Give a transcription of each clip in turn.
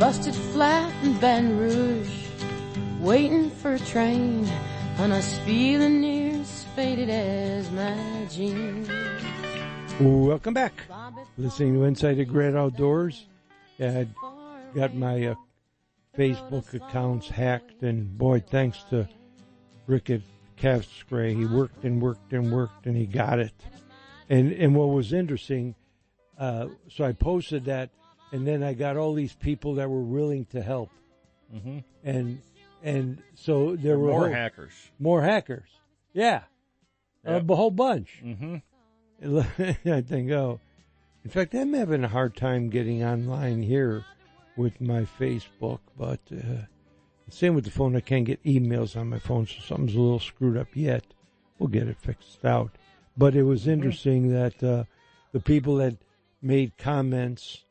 busted flat in Baton Rouge, waiting for a train, and I was feeling near as faded as my jeans. Welcome back. Listening to Inside the Great Outdoors. I got my Facebook accounts hacked, and boy, thanks to Rick at Calf Spray, he worked and worked and worked, and he got it. And what was interesting, so I posted that, and then I got all these people that were willing to help. Mm-hmm. And so there were more hackers. More hackers. Yeah. Yep. A whole bunch. Mm-hmm. I think, in fact, I'm having a hard time getting online here with my Facebook, but same with the phone. I can't get emails on my phone, so something's a little screwed up yet. We'll get it fixed out. But it was interesting that the people that made comments,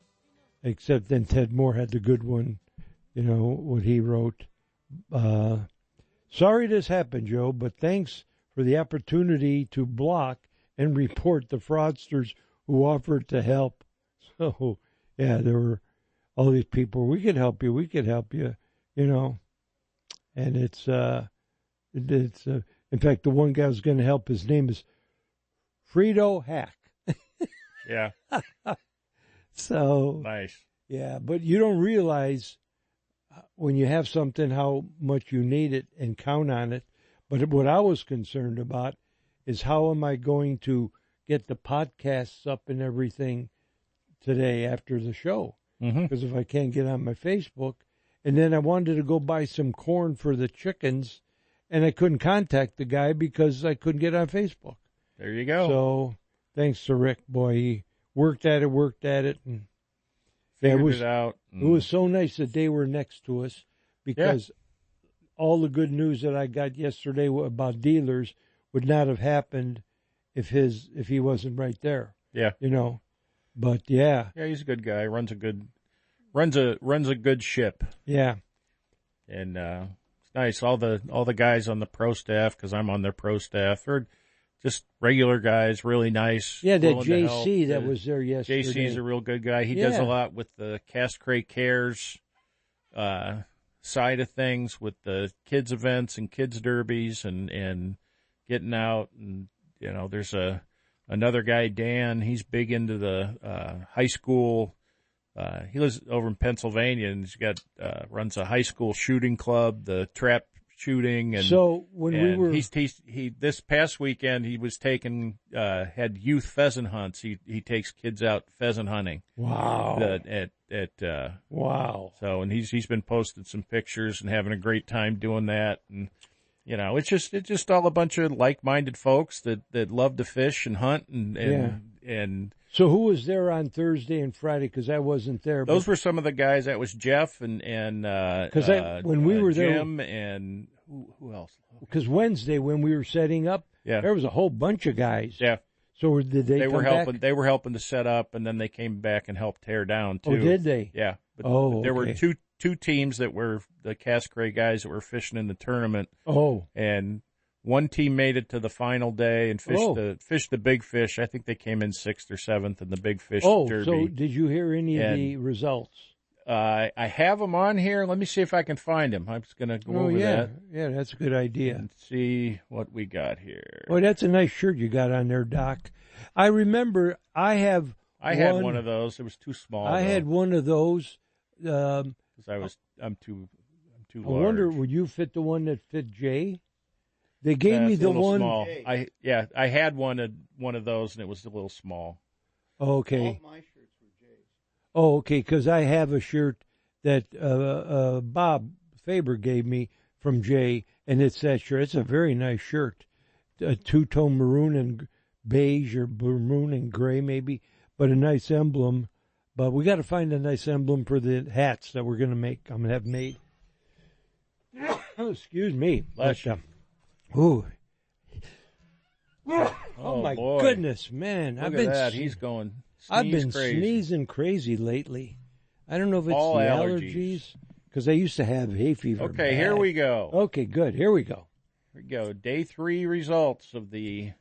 except then Ted Moore had the good one, you know, what he wrote. Sorry this happened, Joe, but thanks for the opportunity to block and report the fraudsters who offered to help. So, yeah, there were all these people. We could help you. We could help you, you know. And it's in fact, the one guy who's going to help, his name is Frito Hack. Yeah. So. Nice. Yeah, but you don't realize when you have something how much you need it and count on it. But what I was concerned about is how am I going to get the podcasts up and everything today after the show? Because if I can't get on my Facebook, and then I wanted to go buy some corn for the chickens, and I couldn't contact the guy because I couldn't get on Facebook. There you go. So thanks to Rick, boy, he worked at it, and figured it out. It was so nice that they were next to us because all the good news that I got yesterday about dealers would not have happened if he wasn't right there. Yeah. You know. But yeah. Yeah, he's a good guy. Runs a good ship. Yeah. And it's nice. All the guys on the pro staff, because I'm on their pro staff, are just regular guys, really nice. Yeah, that JC that was there yesterday. JC's a real good guy. He does a lot with the Cass Cray Cares side of things, with the kids events and kids derbies and getting out. And, you know, there's another guy, Dan. He's big into the high school. He lives over in Pennsylvania, and he's got runs a high school shooting club, the trap shooting. And so we were, he this past weekend he was had youth pheasant hunts. He takes kids out pheasant hunting. Wow. Wow. So, and he's been posting some pictures and having a great time doing that. And you know, it's just all a bunch of like-minded folks that love to fish and hunt and. So who was there on Thursday and Friday? Because I wasn't there. Those were some of the guys. That was Jeff and when we were there, Jim and who else? Because Wednesday when we were setting up, there was a whole bunch of guys. Yeah. So did they? They come were helping. back? They were helping to set up, and then they came back and helped tear down too. Oh, did they? Yeah. But there were two teams that were the Cass Cray guys that were fishing in the tournament. Oh. And one team made it to the final day and fished the big fish. I think they came in 6th or 7th in the big fish derby. So did you hear any of the results? I have them on here. Let me see if I can find them. I'm just going to go over that. Yeah, that's a good idea. And see what we got here. Well, that's a nice shirt you got on there, Doc. I remember I had one of those. It was too small. I had one of those. Because I'm too large. I wonder, would you fit the one that fit Jay? They gave me the one. Small. I had one of those, and it was a little small. Okay. All of my shirts were Jay's. Oh, okay, because I have a shirt that Bob Faber gave me from Jay, and it's that shirt. It's a very nice shirt, a two-tone maroon and beige or maroon and gray maybe, but a nice emblem. But we got to find a nice emblem for the hats that we're going to make. I'm going to have made. Oh, excuse me. Ooh. Oh my boy. goodness, man. Look at that. He's going I've been crazy. sneezing crazy lately. I don't know if it's all the allergies. because I used to have hay fever. Okay, here we go. Okay, good. Here we go. Here we go. Day 3 results of the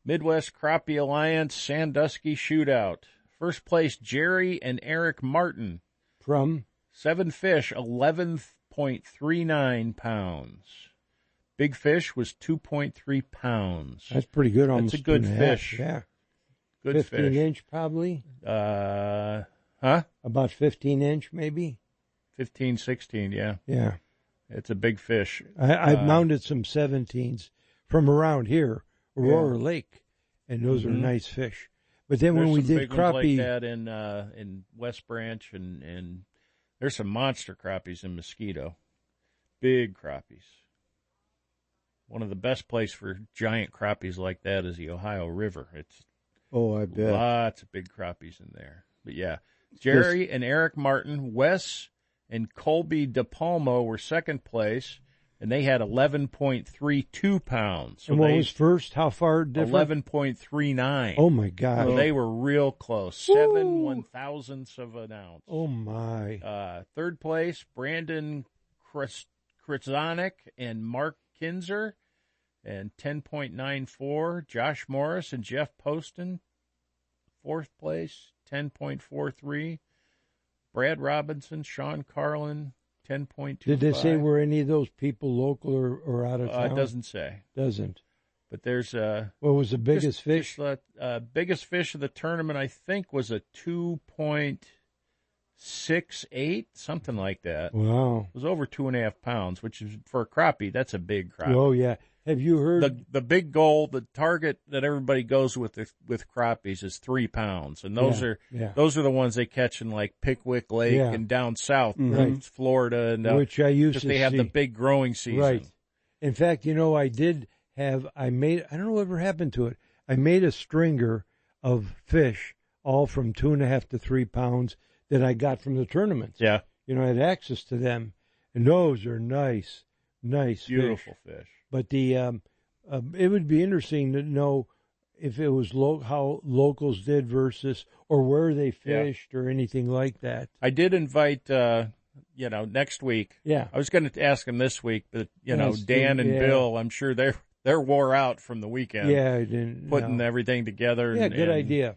Midwest Crappie Alliance Sandusky Shootout. First place, Jerry and Eric Martin. From 7 fish, 11.39 pounds. Big fish was 2.3 pounds. That's pretty good. Almost That's a good 2.5. fish. Yeah. Good 15 fish. inch probably. Huh? About 15 inch maybe. 15, 16, yeah. Yeah. It's a big fish. I've mounted some 17s from around here, Aurora Lake, and those are nice fish. But then when we There's some did big ones crappie, like that in West Branch, and there's some monster crappies in Mosquito. Big crappies. One of the best places for giant crappies like that is the Ohio River. It's I bet. lots of big crappies in there. But yeah, Jerry and Eric Martin, Wes and Colby DePalmo were second place, and they had 11.32 pounds. So and what was first? How far different? 11.39. Oh my God! So they were real close. 7 1,000ths of an ounce. Oh my! Third place, Brandon Krizonik and Mark Kinzer, and 10.94. Josh Morris and Jeff Poston, fourth place, 10.43. Brad Robinson, Sean Carlin, 10.25. Did they say were any of those people local or out of town? It doesn't say. Doesn't. But there's what was the biggest fish? Biggest fish of the tournament, I think, was a 2.68, something like that. Wow. It was over 2.5 pounds, which is, for a crappie, that's a big crappie. Oh yeah. Have you heard the big goal, the target that everybody goes with crappies is 3 pounds, and those are the ones they catch in like Pickwick Lake and down south, Florida, and which I used to they have see. the big growing season. Right. In fact, I don't know whatever happened to it. I made a stringer of fish, all from 2.5 to 3 pounds that I got from the tournaments. Yeah. I had access to them, and those are nice Beautiful fish. But it would be interesting to know if it was how locals did versus or where they fished or anything like that. I did invite, next week. Yeah. I was going to ask them this week, but Dan and Bill, I'm sure they're wore out from the weekend. Yeah, I didn't putting everything together. Yeah, good idea.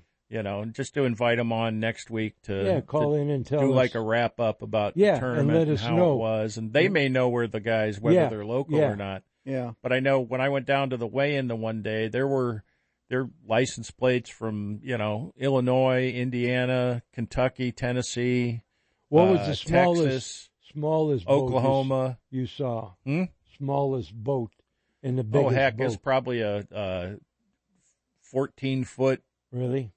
Just to invite them on next week to call in and tell do us. like a wrap up about the tournament and let us how know. it was, and they may know where the guys, whether they're local or not. Yeah. But I know when I went down to the weigh-in the one day, there were license plates from Illinois, Indiana, Kentucky, Tennessee. What was the smallest Oklahoma boat you saw? Smallest boat and the biggest boat. It's probably a 14-foot. Really?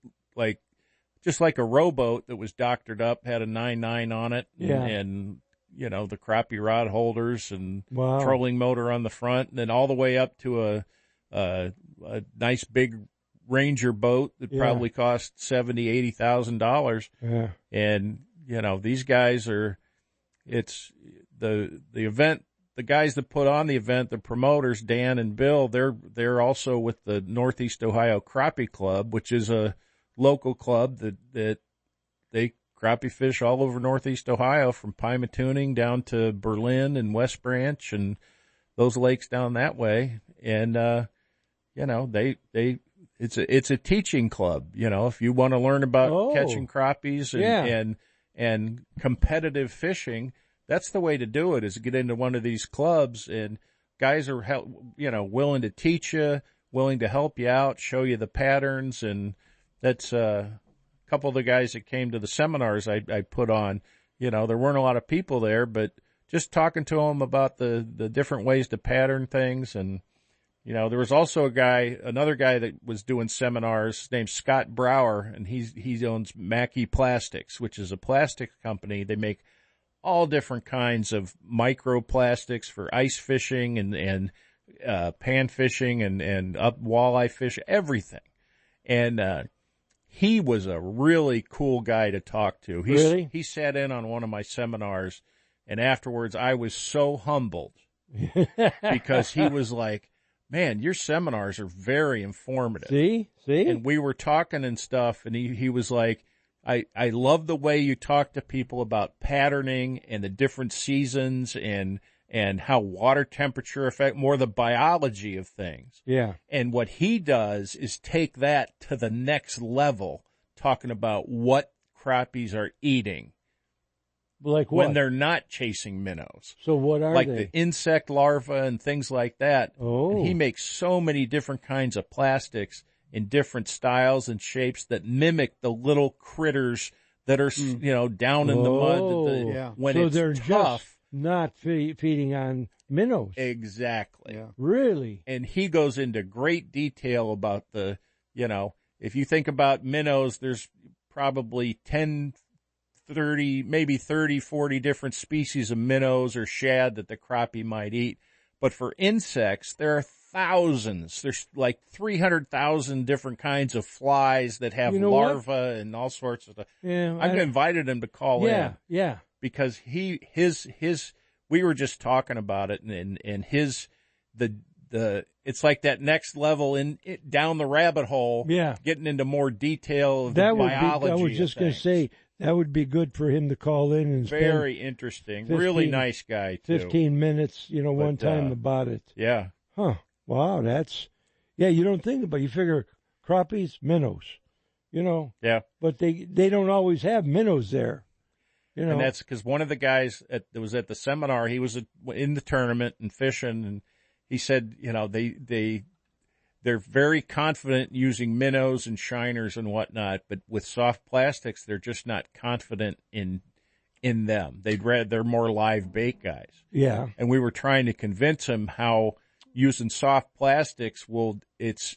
Just like a rowboat that was doctored up, had a 9.9 on it, and the crappie rod holders and trolling motor on the front, and then all the way up to a nice big Ranger boat that probably cost $70,000-$80,000. Yeah. And these guys it's the event. The guys that put on the event, the promoters, Dan and Bill, they're also with the Northeast Ohio Crappie Club, which is a local club that they crappie fish all over Northeast Ohio, from Pymatuning down to Berlin and West Branch and those lakes down that way. And it's a teaching club. If you want to learn about catching crappies and competitive fishing, that's the way to do it, is get into one of these clubs, and guys are, willing to teach you, willing to help you out, show you the patterns. And that's a couple of the guys that came to the seminars I put on. There weren't a lot of people there, but just talking to them about the different ways to pattern things. And, there was also another guy that was doing seminars named Scott Brower, and he owns Mackey Plastics, which is a plastic company. They make all different kinds of microplastics for ice fishing and pan fishing and up walleye fish, everything. And he was a really cool guy to talk to. He sat in on one of my seminars, and afterwards I was so humbled because he was like, "Man, your seminars are very informative." See? And we were talking and stuff, and he was like, I love the way you talk to people about patterning and the different seasons and how water temperature affect more the biology of things. Yeah. And what he does is take that to the next level, talking about what crappies are eating. Like what? when they're not chasing minnows. So what are like they? the insect larvae and things like that. Oh. And he makes so many different kinds of plastics in different styles and shapes that mimic the little critters that are, down in the mud when so it's they're tough. just not feeding on minnows. Exactly. Yeah. Really? And he goes into great detail about if you think about minnows, there's probably 10, 30, maybe 30, 40 different species of minnows or shad that the crappie might eat. But for insects, there are thousands. There's like 300,000 different kinds of flies that have larvae and all sorts of stuff. Yeah, I've invited him to call in. Yeah. Because we were just talking about it and it's like that next level down the rabbit hole. Yeah. Getting into more detail of the biology. I was just going to say, that would be good for him to call in and very interesting. Really nice guy, too. 15 minutes, one time about it. Yeah. Huh. Wow, you don't think about it. You figure crappies, minnows, Yeah. But they don't always have minnows there, And that's because one of the guys that was at the seminar, he was in the tournament and fishing, and he said, they're very confident using minnows and shiners and whatnot, but with soft plastics, they're just not confident in them. They're more live bait guys. Yeah. And we were trying to convince him how using soft plastics it's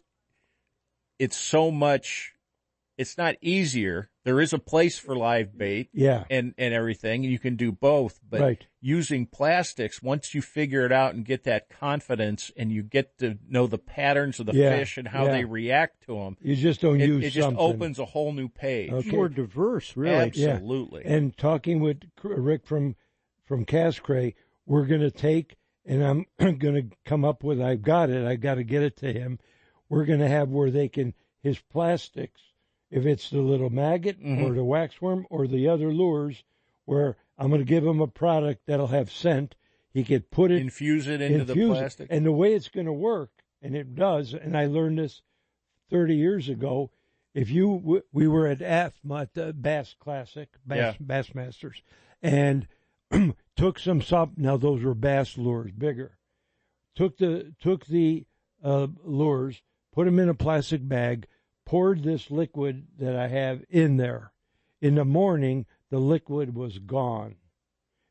so much, it's not easier. There is a place for live bait. Yeah. And everything. You can do both, but using plastics, once you figure it out and get that confidence and you get to know the patterns of the fish and how they react to them. You just don't use it just opens a whole new page. Okay. More diverse, really. Absolutely. Yeah. And talking with Rick from Cascray, we're going to take, and I'm going to come up with, I've got to get it to him. We're going to have where they can, his plastics, if it's the little maggot or the waxworm or the other lures, where I'm going to give him a product that'll have scent. He could put it, infuse it into the plastic. And the way it's going to work, and it does, and I learned this 30 years ago. If we were at AFMA, at the Bass Classic, Bassmasters, and took some soft. Now those were bass lures, bigger. Took the lures, put them in a plastic bag, poured this liquid that I have in there. In the morning, the liquid was gone.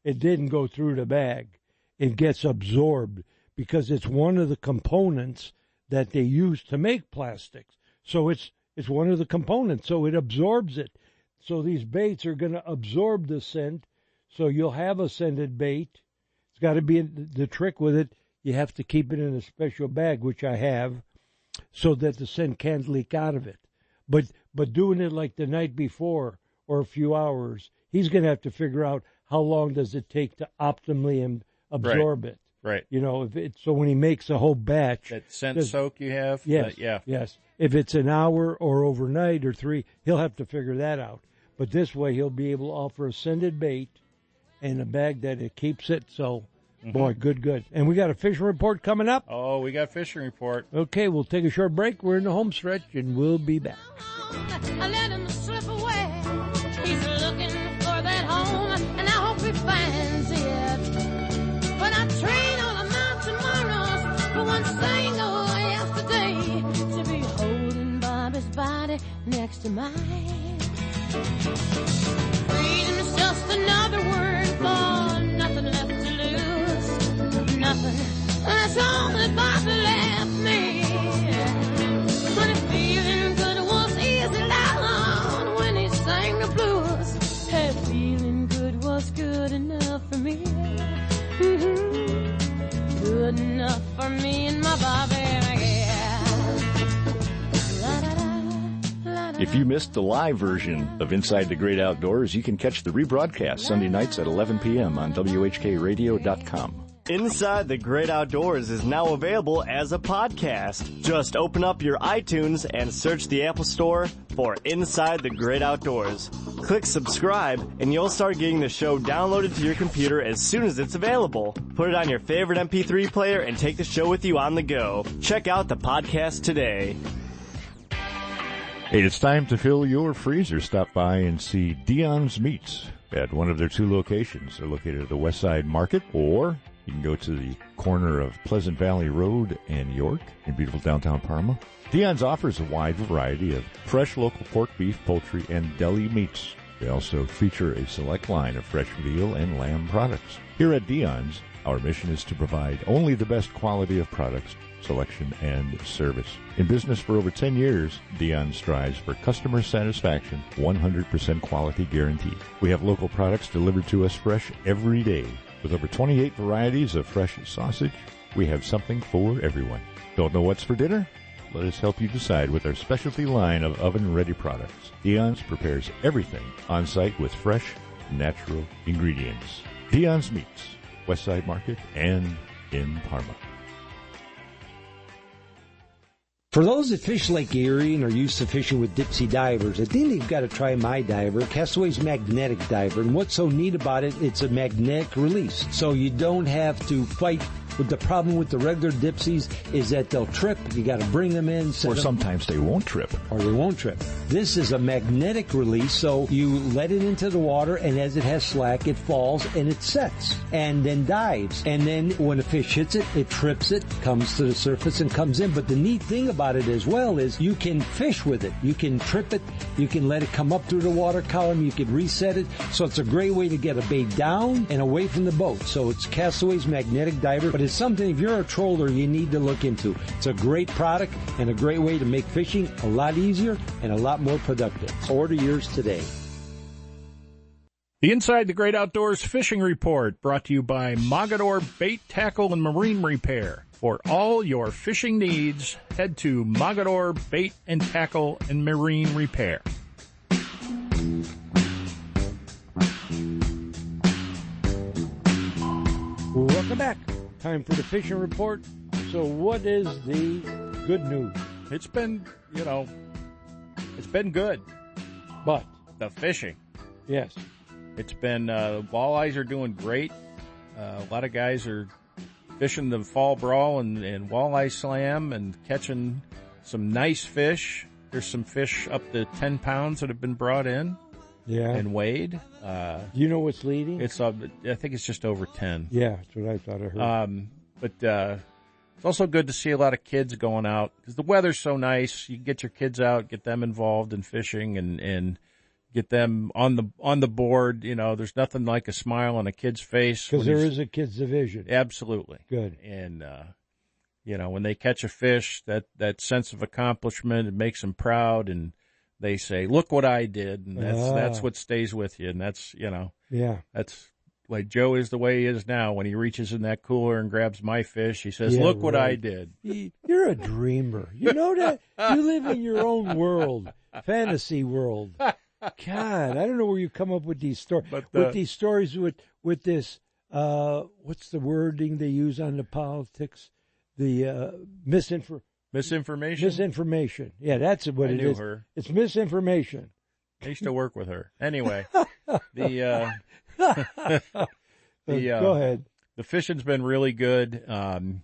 It didn't go through the bag. It gets absorbed because it's one of the components that they use to make plastics. So it's one of the components, so it absorbs it. So these baits are going to absorb the scent, so you'll have a scented bait. It's got to be the trick with it. You have to keep it in a special bag, which I have, so that the scent can't leak out of it. But doing it like the night before or a few hours, he's going to have to figure out how long does it take to optimally absorb it. Right. So when he makes a whole batch. That scent soak you have? Yes. Yes. If it's an hour or overnight or 3, he'll have to figure that out. But this way he'll be able to offer a scented bait and a bag that it keeps it. So, boy, good. And we got a fishing report coming up. Oh, we got a fishing report. Okay, we'll take a short break. We're in the home stretch, and we'll be back. I let him slip away. He's looking for that home, and I hope he finds it. But I train all of my tomorrows for one single yesterday to be holding Bobby's body next to mine. Freedom's just another word for nothing left to lose. Nothing. That's all that Bobby left me. But if feeling good was easy down when he sang the blues, hey, feeling good was good enough for me. Good enough for me and my Bobby, yeah. If you missed the live version of Inside the Great Outdoors, you can catch the rebroadcast Sunday nights at 11 p.m. on WHKRadio.com. Inside the Great Outdoors is now available as a podcast. Just open up your iTunes and search the Apple Store for Inside the Great Outdoors. Click subscribe and you'll start getting the show downloaded to your computer as soon as it's available. Put it on your favorite MP3 player and take the show with you on the go. Check out the podcast today. Hey, it's time to fill your freezer. Stop by and see Dion's Meats. at one of their 2 locations. They're located at the West Side Market, or you can go to the corner of Pleasant Valley Road and York in beautiful downtown Parma. Dion's offers a wide variety of fresh local pork, beef, poultry, and deli meats. They also feature a select line of fresh veal and lamb products. Here at Dion's, our mission is to provide only the best quality of products, selection, and service. In business for over 10 years, Dion strives for customer satisfaction, 100% quality guarantee. We have local products delivered to us fresh every day. With over 28 varieties of fresh sausage, we have something for everyone. Don't know what's for dinner? Let us help you decide with our specialty line of oven-ready products. Dion's prepares everything on-site with fresh, natural ingredients. Dion's Meats, West Side Market, and in Parma. For those that fish Lake Erie and are used to fishing with Dipsy divers, I think they've got to try my diver, Castaway's Magnetic Diver. And what's so neat about it, it's a magnetic release. So you don't have to fight with the problem with the regular Dipsies is that they'll trip. You got to bring them in. Or sometimes they won't trip. Or they won't trip. This is a magnetic release, so you let it into the water, and as it has slack, it falls and it sets and then dives. And then when a fish hits it, it trips it, comes to the surface and comes in. But the neat thing about it as well is you can fish with it. You can trip it. You can let it come up through the water column. You can reset it. So it's a great way to get a bait down and away from the boat. So it's Castaway's Magnetic Diver, but it's something, if you're a troller, you need to look into. It's a great product and a great way to make fishing a lot easier and a lot more productive. Order yours today. The Inside the Great Outdoors Fishing Report, brought to you by Mogador Bait, Tackle, and Marine Repair. For all your fishing needs, head to Mogador Bait and Tackle and Marine Repair. Welcome back. Time for the fishing report. So what is the good news? It's been, it's been good. But The fishing. yes, It's been, walleyes are doing great. A lot of guys are fishing the fall brawl and walleye slam and catching some nice fish. There's some fish up to 10 pounds that have been brought in yeah. and weighed. You know what's leading? It's I think it's just over 10. Yeah, that's what I thought I heard. But it's also good to see a lot of kids going out because the weather's so nice. You can get your kids out, get them involved in fishing, and get them on the board. There's nothing like a smile on a kid's face Because there is a kids division. Absolutely Good. And when they catch a fish, that sense of accomplishment, it makes them proud, and they say, "Look what I did," and that's what stays with you, and that's Yeah. that's. Like Joe is the way he is now. When he reaches in that cooler and grabs my fish, he says, Yeah, "Look what right. I did." You're a dreamer. You know that? You live in your own world, fantasy world. God, I don't know where you come up with these stories. With these stories with this, what's the wording they use on the politics? The Misinformation. Misinformation. Yeah, that's what it knew is. her. It's misinformation. I used to work with her. Anyway, the Go ahead. The fishing's been really good. Like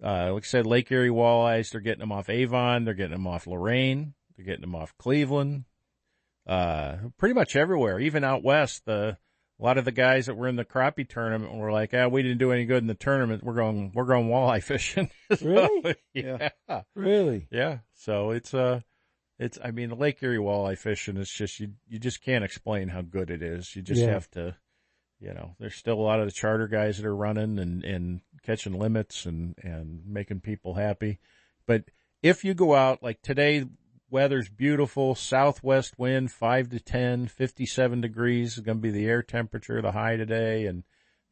I said, Lake Erie walleyes, they're getting them off Avon. They're getting them off Lorain. They're getting them off Cleveland. Pretty much everywhere, even out west. A lot of the guys that were in the crappie tournament were like, we didn't do any good in the tournament. We're going walleye fishing. Really? Yeah. Really? Yeah. So the Lake Erie walleye fishing is just, you just can't explain how good it is. You just have to, there's still a lot of the charter guys that are running and catching limits and making people happy. But if you go out, like today, weather's beautiful, southwest wind, 5 to 10, 57 degrees is going to be the air temperature, the high today. And,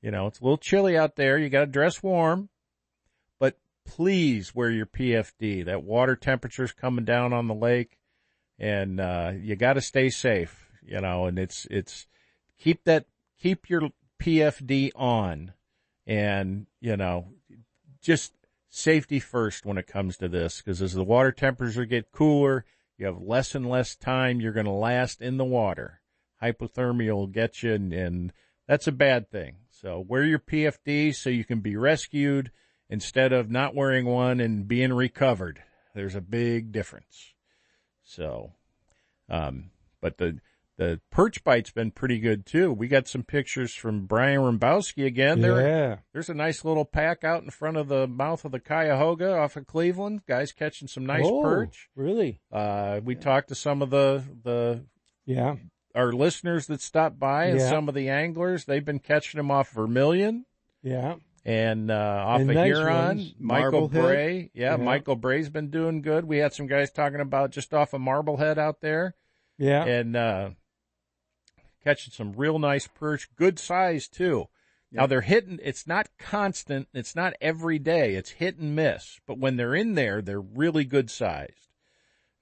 it's a little chilly out there. You got to dress warm, but please wear your PFD. That water temperature's coming down on the lake, and you got to stay safe, and it's keep your PFD on, and, just safety first when it comes to this, because as the water temperatures get cooler, you have less and less time you're going to last in the water. Hypothermia will get you, and that's a bad thing. So wear your PFD so you can be rescued instead of not wearing one and being recovered. There's a big difference. So, but the perch bite's been pretty good too. We got some pictures from Brian Rambowski again. There's a nice little pack out in front of the mouth of the Cuyahoga off of Cleveland. Guys catching some nice perch. Really? We talked to some of the our listeners that stopped by and some of the anglers. They've been catching them off Vermilion. Yeah. And off of nice Huron, ones. Michael Bray. Yeah. Michael Bray's been doing good. We had some guys talking about just off of Marblehead out there. Yeah. And catching some real nice perch, good size too. Yep. Now they're hitting, it's not constant, it's not every day, it's hit and miss. But when they're in there, they're really good sized.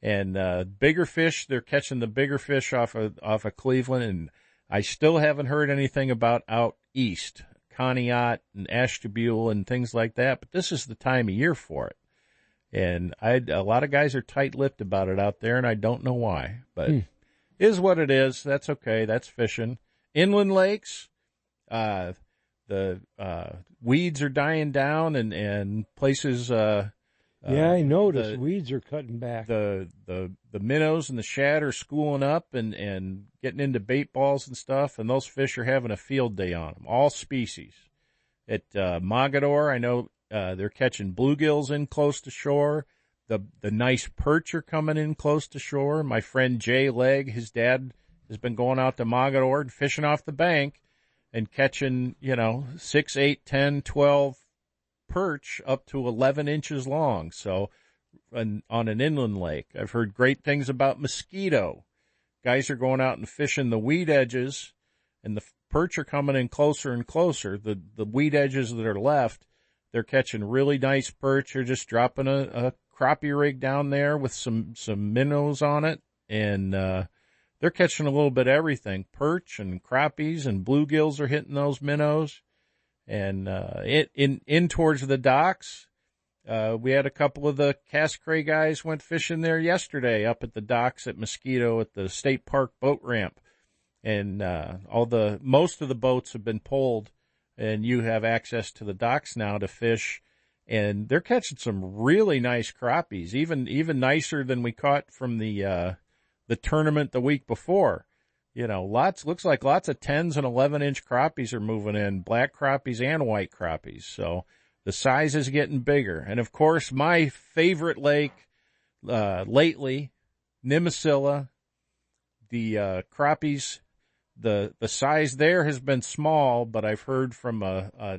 And bigger fish, they're catching the bigger fish off of Cleveland, and I still haven't heard anything about out east, Conneaut and Ashtabula and things like that, but this is the time of year for it. And a lot of guys are tight-lipped about it out there, and I don't know why, but is what it is. That's okay. That's fishing. Inland lakes, the weeds are dying down, and places. I noticed weeds are cutting back. The minnows and the shad are schooling up and getting into bait balls and stuff, and those fish are having a field day on them. All species. At Mogador, I know they're catching bluegills in close to shore. The nice perch are coming in close to shore. My friend Jay Legg, his dad, has been going out to Mogador and fishing off the bank and catching, 6, 8, 10, 12 perch up to 11 inches long. So on an inland lake, I've heard great things about Mosquito. Guys are going out and fishing the weed edges, and the perch are coming in closer and closer. The weed edges that are left, they're catching really nice perch. They're just dropping a crappie rig down there with some minnows on it, and they're catching a little bit of everything. Perch and crappies and bluegills are hitting those minnows. And in towards the docks, we had a couple of the Cass Cray guys went fishing there yesterday up at the docks at Mosquito at the State Park boat ramp. And most of the boats have been pulled, and you have access to the docks now to fish. And they're catching some really nice crappies, even nicer than we caught from the tournament the week before. Looks like lots of 10s and 11-inch crappies are moving in, black crappies and white crappies. So the size is getting bigger. And of course, my favorite lake lately, Nimisila, the crappies, the size there has been small, but I've heard from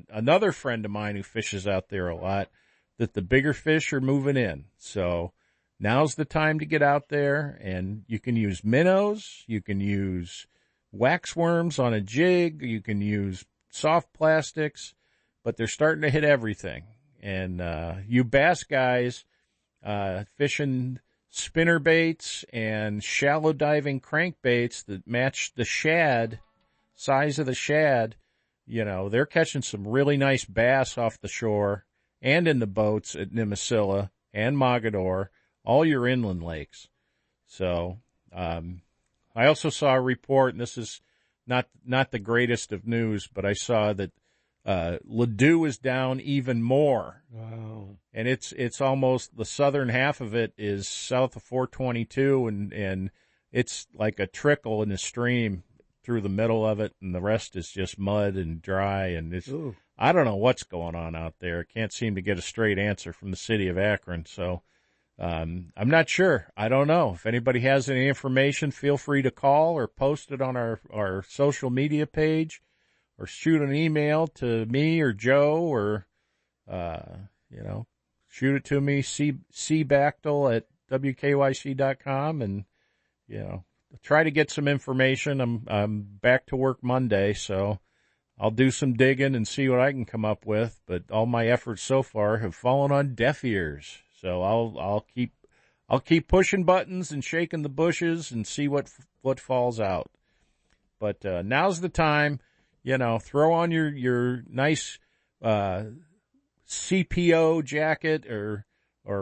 another friend of mine who fishes out there a lot that the bigger fish are moving in. So now's the time to get out there, and you can use minnows, you can use waxworms on a jig, you can use soft plastics, but they're starting to hit everything. And you bass guys fishing spinner baits and shallow diving crankbaits that match the size of the shad, they're catching some really nice bass off the shore and in the boats at Nimisila and Mogador, all your inland lakes. So I also saw a report, and this is not the greatest of news, but I saw that Ladue is down even more. Wow. And it's almost, the southern half of it is south of 422, and it's like a trickle in a stream through the middle of it, and the rest is just mud and dry, and I don't know what's going on out there. Can't seem to get a straight answer from the city of Akron, so I'm not sure. I don't know. If anybody has any information, feel free to call or post it on our social media page, or shoot an email to me or Joe, or shoot it to me, cbachtel@wkyc.com, and try to get some information. I'm back to work Monday, so I'll do some digging and see what I can come up with. But all my efforts so far have fallen on deaf ears. So I'll keep pushing buttons and shaking the bushes and see what falls out. But now's the time. Throw on your nice CPO jacket or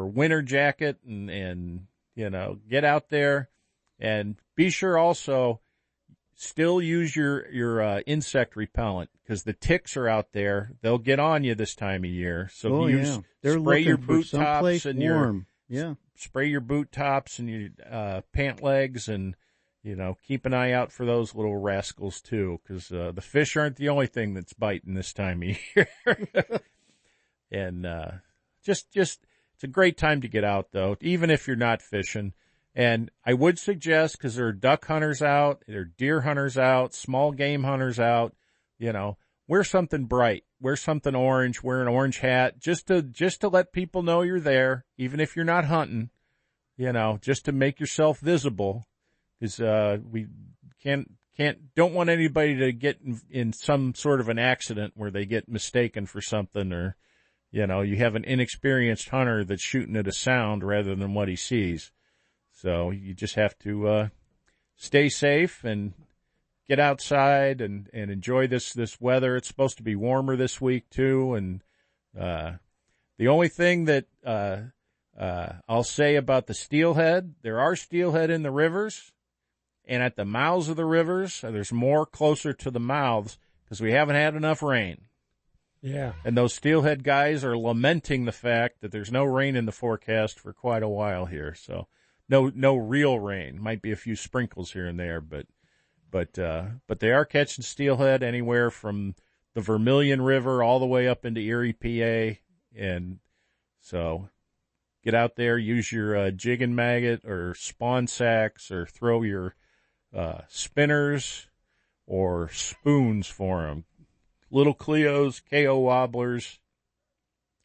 winter jacket and get out there, and be sure also still use your insect repellent, because the ticks are out there. They'll get on you this time of year. So spray your boot tops and spray your boot tops and your pant legs, and keep an eye out for those little rascals too, because the fish aren't the only thing that's biting this time of year. And just it's a great time to get out, though, even if you're not fishing. And I would suggest, because there are duck hunters out, there are deer hunters out, small game hunters out, wear something bright, wear something orange, wear an orange hat, just to let people know you're there, even if you're not hunting, just to make yourself visible. Because we don't want anybody to get in some sort of an accident where they get mistaken for something, or you have an inexperienced hunter that's shooting at a sound rather than what he sees. So you just have to stay safe and get outside and enjoy this weather. It's supposed to be warmer this week too, and the only thing that I'll say about the steelhead, there are steelhead in the rivers. And at the mouths of the rivers, there's more closer to the mouths because we haven't had enough rain. Yeah. And those steelhead guys are lamenting the fact that there's no rain in the forecast for quite a while here. So no real rain. Might be a few sprinkles here and there, but they are catching steelhead anywhere from the Vermilion River all the way up into Erie, PA. And so get out there, use your jig and maggot or spawn sacks, or throw your spinners or spoons for them. Little Cleos, KO wobblers,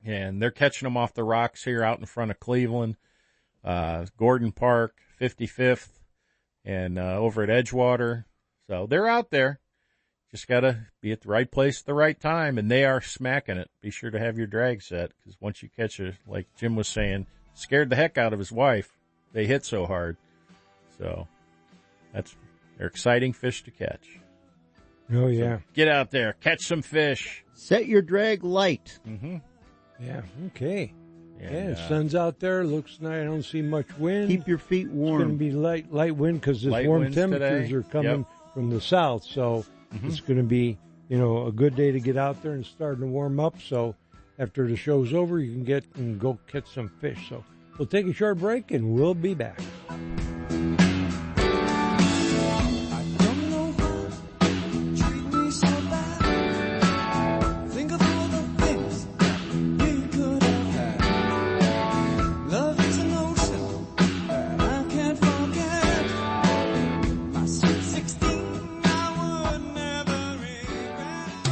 and they're catching them off the rocks here out in front of Cleveland, Gordon Park, 55th, and over at Edgewater. So they're out there. Just got to be at the right place at the right time, and they are smacking it. Be sure to have your drag set, because once you catch it, like Jim was saying, scared the heck out of his wife. They hit so hard. So they're exciting fish to catch. Oh, yeah. So get out there, catch some fish. Set your drag light. Mm-hmm. Yeah, okay. And, the sun's out there. Looks nice. I don't see much wind. Keep your feet warm. It's going to be light wind because this warm temperatures are coming from the south. So it's going to be, a good day to get out there and starting to warm up. So after the show's over, you can go catch some fish. So we'll take a short break and we'll be back.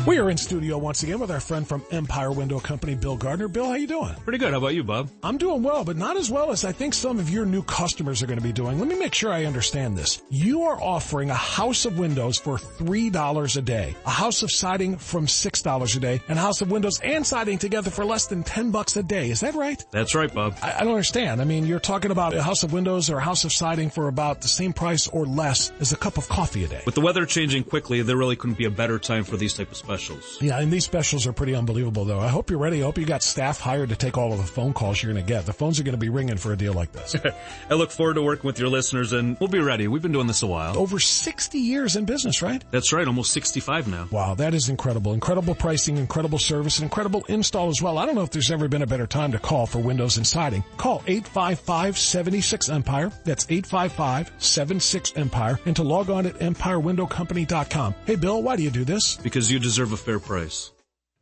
We are in studio once again with our friend from Empire Window Company, Bill Gardner. Bill, how you doing? Pretty good. How about you, Bob? I'm doing well, but not as well as I think some of your new customers are going to be doing. Let me make sure I understand this. You are offering a house of windows for $3 a day, a house of siding from $6 a day, and a house of windows and siding together for less than $10 a day. Is that right? That's right, Bob. I don't understand. I mean, you're talking about a house of windows or a house of siding for about the same price or less as a cup of coffee a day. With the weather changing quickly, there really couldn't be a better time for these type of specials. Yeah, and these specials are pretty unbelievable, though. I hope you're ready. I hope you got staff hired to take all of the phone calls you're going to get. The phones are going to be ringing for a deal like this. I look forward to working with your listeners, and we'll be ready. We've been doing this a while. Over 60 years in business, right? That's right, almost 65 now. Wow, that is incredible. Incredible pricing, incredible service, and incredible install as well. I don't know if there's ever been a better time to call for windows and siding. Call 855-76-EMPIRE. That's 855-76-EMPIRE. And to log on at EmpireWindowCompany.com. Hey, Bill, why do you do this? Because you deserve a fair price.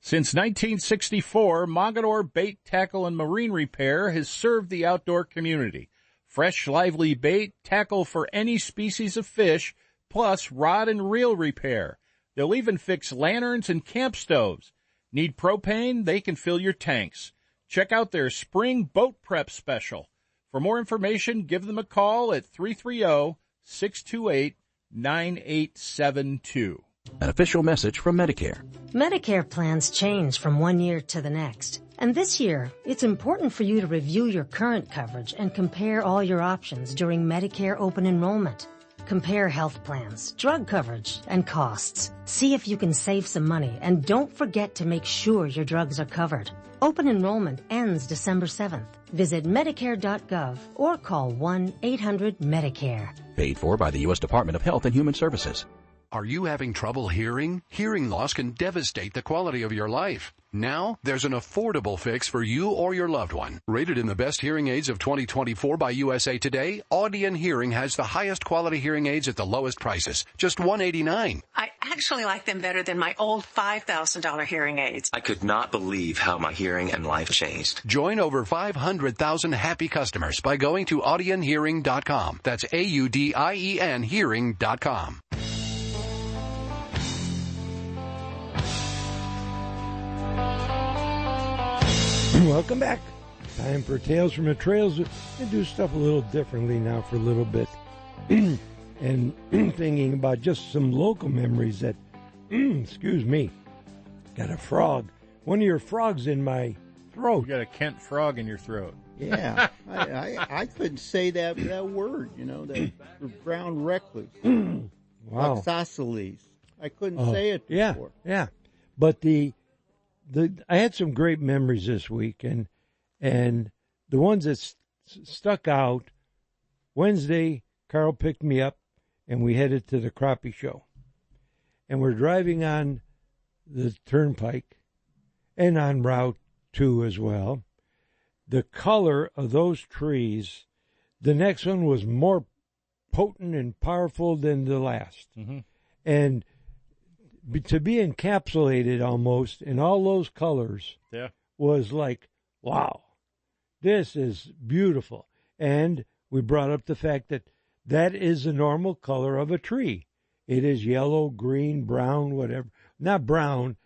Since 1964, Mogador Bait, Tackle, and Marine Repair has served the outdoor community. Fresh, lively bait, tackle for any species of fish, plus rod and reel repair. They'll even fix lanterns and camp stoves. Need propane? They can fill your tanks. Check out their spring boat prep special. For more information, give them a call at 330-628-9872. An official message from Medicare. Medicare plans change from one year to the next. And this year, it's important for you to review your current coverage and compare all your options during Medicare open enrollment. Compare health plans, drug coverage, and costs. See if you can save some money, and don't forget to make sure your drugs are covered. Open enrollment ends December 7th. Visit Medicare.gov or call 1-800-MEDICARE. Paid for by the U.S. Department of Health and Human Services. Are you having trouble hearing? Hearing loss can devastate the quality of your life. Now, there's an affordable fix for you or your loved one. Rated in the best hearing aids of 2024 by USA Today, Audion Hearing has the highest quality hearing aids at the lowest prices, just $189. I actually like them better than my old $5,000 hearing aids. I could not believe how my hearing and life changed. Join over 500,000 happy customers by going to audionhearing.com. That's AUDIEN hearing.com. Welcome back. Time for Tales from the Trails. We do stuff a little differently now for a little bit. And thinking about just some local memories that, excuse me, got a frog. One of your frogs in my throat. You got a Kent frog in your throat. Yeah, I couldn't say that word, that brown recluse. Wow. Oxosceles. I couldn't say it before. Yeah. But I had some great memories this week, and the ones that stuck out. Wednesday, Carl picked me up, and we headed to the crappie show. And we're driving on the turnpike and on Route 2 as well. The color of those trees, the next one was more potent and powerful than the last. Mm-hmm. And to be encapsulated almost in all those colors was like, wow, this is beautiful. And we brought up the fact that is the normal color of a tree. It is yellow, green, brown, whatever. Not brown,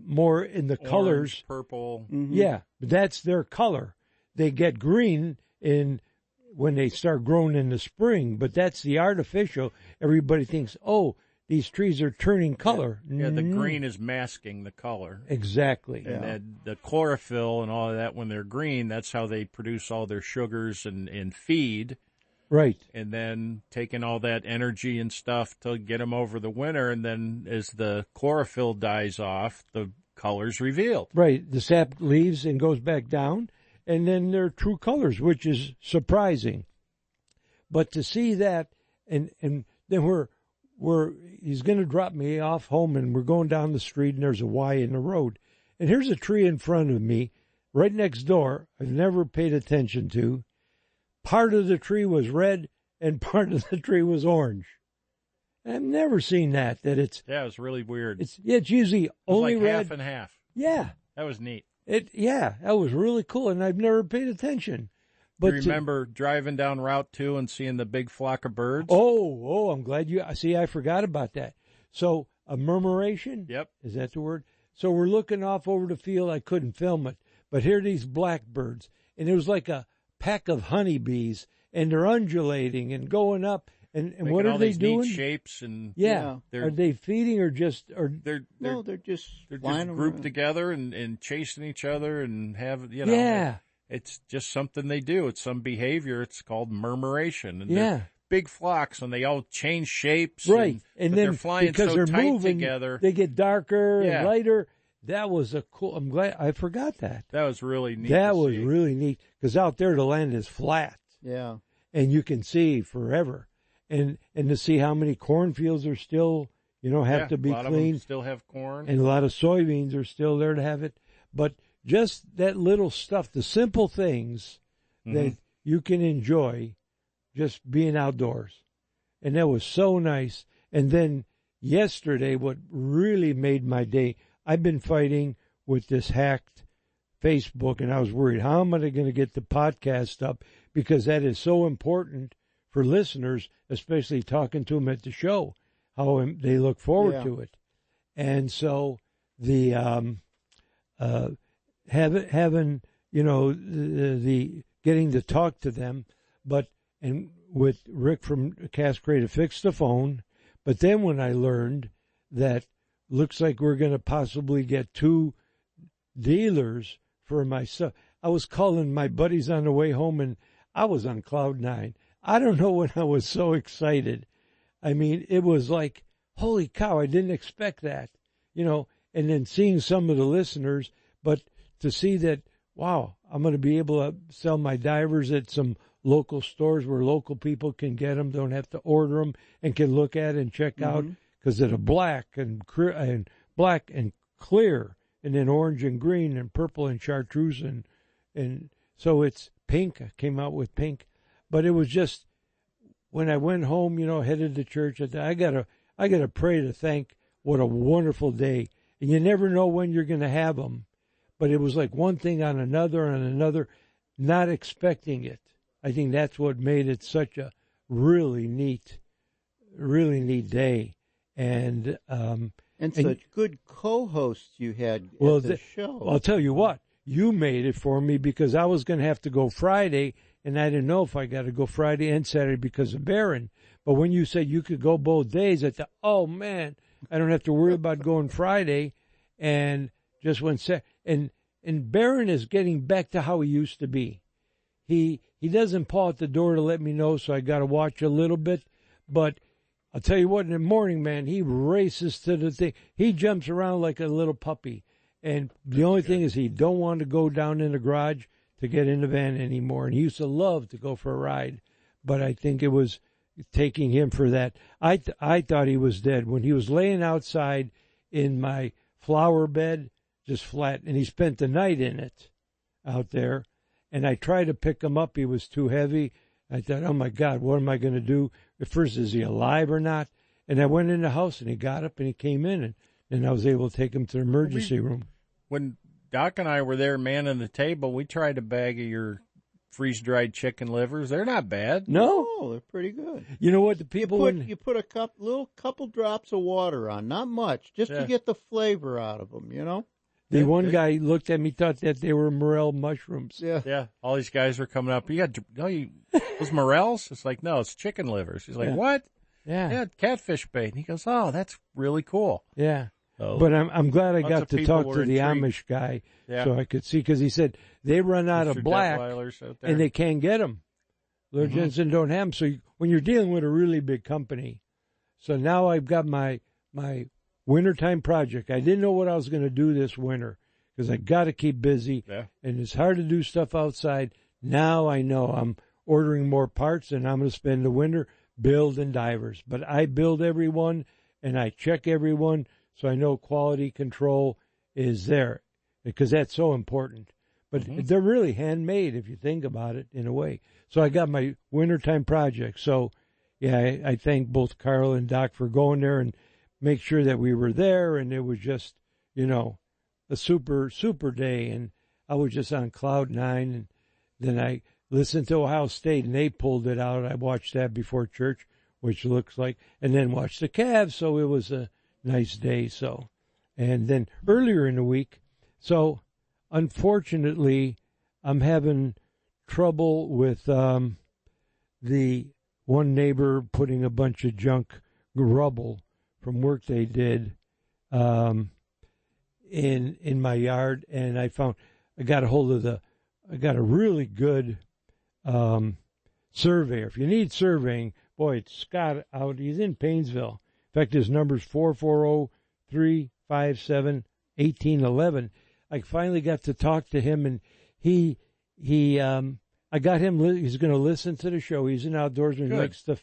more in the orange, colors. Purple. Mm-hmm. Yeah, but that's their color. They get green when they start growing in the spring, but that's the artificial. Everybody thinks, oh, these trees are turning color. Yeah, the green is masking the color. Exactly. And then the chlorophyll and all of that, when they're green, that's how they produce all their sugars and feed. Right. And then taking all that energy and stuff to get them over the winter, and then as the chlorophyll dies off, the color's revealed. Right. The sap leaves and goes back down, and then they're true colors, which is surprising. But to see that, and then he's going to drop me off home, and we're going down the street, and there's a Y in the road. And here's a tree in front of me, right next door, I've never paid attention to. Part of the tree was red, and part of the tree was orange. I've never seen that it's... Yeah, it was really weird. It's usually only like red. half and half. Yeah. That was neat. That was really cool, and I've never paid attention. But do you remember driving down Route 2 and seeing the big flock of birds? Oh, I'm glad I forgot about that. So, a murmuration? Yep. Is that the word? So we're looking off over the field. I couldn't film it, but here are these blackbirds, and it was like a pack of honeybees, and they're undulating and going up. And what are they doing? Neat shapes and are they feeding or just they're just grouped around together and chasing each other and have it's just something they do. It's some behavior. It's called murmuration. And they're big flocks, and they all change shapes. Right, and then they're flying because so they're tight moving together, they get darker and lighter. That was I'm glad I forgot that. That was really neat. That was really neat because out there the land is flat. Yeah, and you can see forever, and to see how many cornfields are still have to be cleaned. A lot of them still have corn, and a lot of soybeans are still there to have it. But just that little stuff, the simple things that you can enjoy, just being outdoors, and that was so nice. And then yesterday, what really made my day. I've been fighting with this hacked Facebook, and I was worried, how am I going to get the podcast up? Because that is so important for listeners, especially talking to them at the show, how they look forward to it. And so the having the getting to talk to them, and with Rick from Cascade to fix the phone. But then when I learned that looks like we're going to possibly get 2 dealers for my stuff. I was calling my buddies on the way home, and I was on cloud 9. I don't know when I was so excited. I mean, it was like, holy cow, I didn't expect that, and then seeing some of the listeners, but to see that, wow, I'm going to be able to sell my divers at some local stores where local people can get them, don't have to order them, and can look at and check out. Because they're black and clear and then orange and green and purple and chartreuse and so it's pink. I came out with pink, but it was just when I went home, headed to church. I gotta pray to thank what a wonderful day. And you never know when you're going to have them, but it was like one thing on another, not expecting it. I think that's what made it such a really neat day, and such good co-hosts you had well, at the show. I'll tell you what, you made it for me because I was going to have to go Friday, and I didn't know if I got to go Friday and Saturday because of Barron. But when you said you could go both days, I thought, oh man, I don't have to worry about going Friday, and just went Saturday. And Barron is getting back to how he used to be. He doesn't paw at the door to let me know, so I got to watch a little bit. But I'll tell you what, in the morning, man, he races to the thing. He jumps around like a little puppy. And the only thing is he don't want to go down in the garage to get in the van anymore. And he used to love to go for a ride. But I think it was taking him for that. I thought he was dead. When he was laying outside in my flower bed, just flat, and he spent the night in it out there. And I tried to pick him up. He was too heavy. I thought, oh, my God, what am I going to do? At first, is he alive or not? And I went in the house, and he got up, and he came in, and I was able to take him to the emergency room. When Doc and I were there manning the table, we tried a bag of your freeze-dried chicken livers. They're not bad. No, they're pretty good. You know what? The people you put a couple drops of water on, not much, just to get the flavor out of them, The one guy looked at me, thought that they were morel mushrooms. Yeah. All these guys were coming up. Those morels? It's like, no, it's chicken livers. He's like, what? Yeah, catfish bait. And he goes, oh, that's really cool. Yeah. So, but I'm glad I got to talk to the Amish guy so I could see, because he said they run out of black and they can't get them. Lord Jensen don't have them. So when you're dealing with a really big company, so now I've got my wintertime project. I didn't know what I was going to do this winter because I got to keep busy, and it's hard to do stuff outside. Now I know I'm ordering more parts, and I'm going to spend the winter building divers. But I build every one, and I check every one, so I know quality control is there, because that's so important. But they're really handmade if you think about it in a way. So I got my wintertime project. So, yeah, I thank both Carl and Doc for going there and make sure that we were there, and it was just, a super, super day, and I was just on cloud nine, and then I listened to Ohio State, and they pulled it out. I watched that before church, which looks like, and then watched the Cavs, so it was a nice day, so. And then earlier in the week, so unfortunately, I'm having trouble with the one neighbor putting a bunch of junk rubble from work they did in my yard, and I got a hold of I got a really good surveyor. If you need surveying, boy, it's Scott out. He's in Painesville. In fact, his number's 440-357-1811. I finally got to talk to him, and I got him. He's going to listen to the show. He's an outdoorsman. He likes to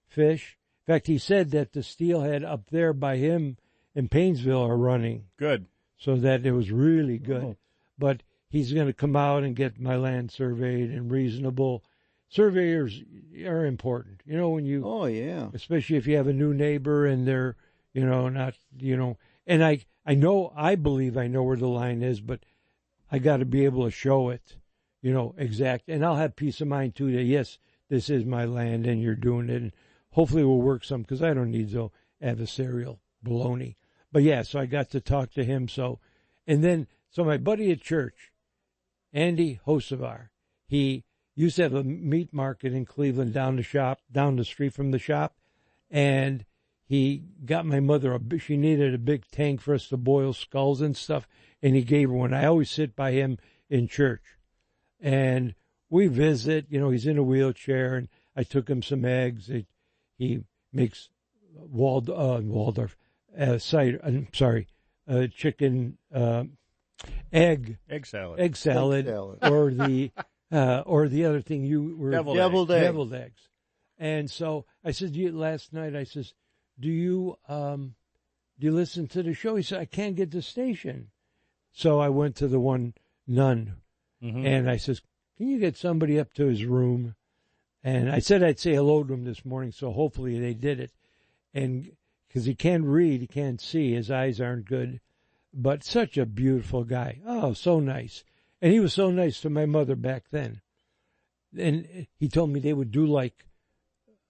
fish. In fact, he said that the steelhead up there by him in Painesville are running. Good. So that it was really good. Oh. But he's going to come out and get my land surveyed and reasonable. Surveyors are important. When you... Oh, yeah. Especially if you have a new neighbor and they're, not, And I believe I know where the line is, but I got to be able to show it, exact. And I'll have peace of mind, too, that, yes, this is my land and you're doing it. And hopefully we'll work some, because I don't need no adversarial baloney. But, yeah, so I got to talk to him. So my buddy at church, Andy Hosevar, he used to have a meat market in Cleveland down the street from the shop. And he got my mother, she needed a big tank for us to boil skulls and stuff. And he gave her one. I always sit by him in church. And we visit, he's in a wheelchair, and I took him some eggs. He makes Waldorf cider. Chicken egg salad, or the other thing you were deviled eggs. And so I said last night, I says, do you listen to the show? He said, I can't get the station. So I went to the one nun, Mm-hmm. and I says, can you get somebody up to his room? And I said I'd say hello to him this morning, so hopefully they did it. And because he can't read, he can't see, his eyes aren't good. But such a beautiful guy. Oh, so nice. And he was so nice to my mother back then. And he told me they would do like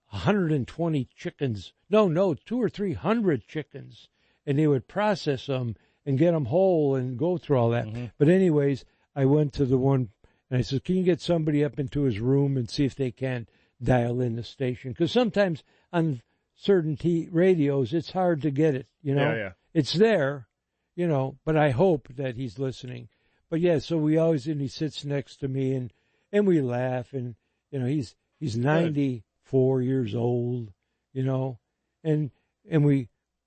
120 chickens. No, 200 or 300 chickens. And they would process them and get them whole and go through all that. Mm-hmm. But anyways, I went to the one, and I said, can you get somebody up into his room and see if they can dial in the station? Because sometimes on certain radios, it's hard to get it, you know. Yeah. It's there, you know, but I hope that he's listening. But yeah, so and he sits next to me, and we laugh, and, you know, he's 94 years old, you know, and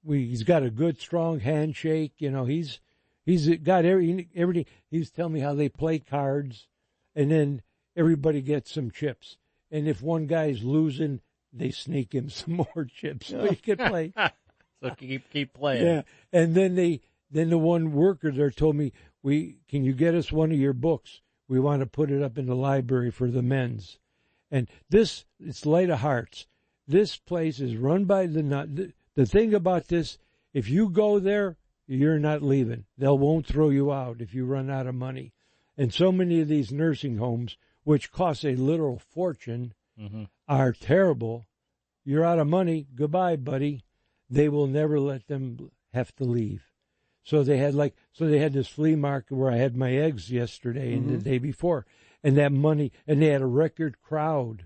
he's got a good, strong handshake, you know, he's got everything. He was telling me how they play cards, and then everybody gets some chips. And if one guy's losing, they sneak him some more chips so he can play. So keep playing. Yeah. And then the one worker there told me, can you get us one of your books? We want to put it up in the library for the men's. And it's Light of Hearts. This place is run by the thing about this, if you go there, you're not leaving. They won't throw you out if you run out of money. And so many of these nursing homes, which cost a literal fortune, are terrible. You're out of money. Goodbye, buddy. They will never let them have to leave. So they had this flea market where I had my eggs yesterday and the day before. And that money, and they had a record crowd.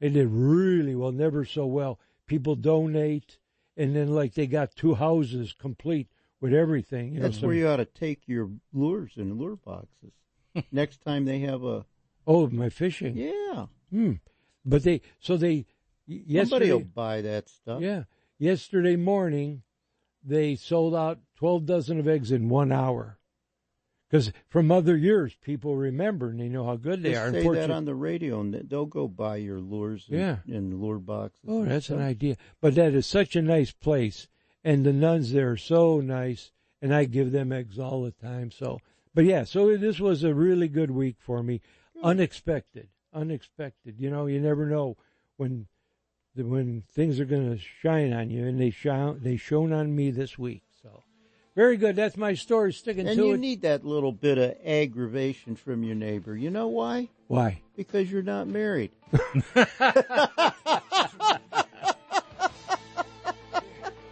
They did really well, never so well. People donate, and then they got 2 houses complete with everything. You That's know, where you ought to take your lures and lure boxes. Next time they have my fishing. Yeah. But yesterday, somebody will buy that stuff. Yeah. Yesterday morning, they sold out 12 dozen of eggs in 1 hour. Because from other years, people remember and they know how good they are. Say that on the radio, and they'll go buy your lures and lure boxes. Oh, that's an idea. But that is such a nice place. And the nuns there are so nice, and I give them eggs all the time. So this was a really good week for me. Unexpected. You know, you never know when things are going to shine on you, and they shone on me this week. So very good. That's my story. Sticking to it. And you need that little bit of aggravation from your neighbor. You know why? Why? Because you're not married.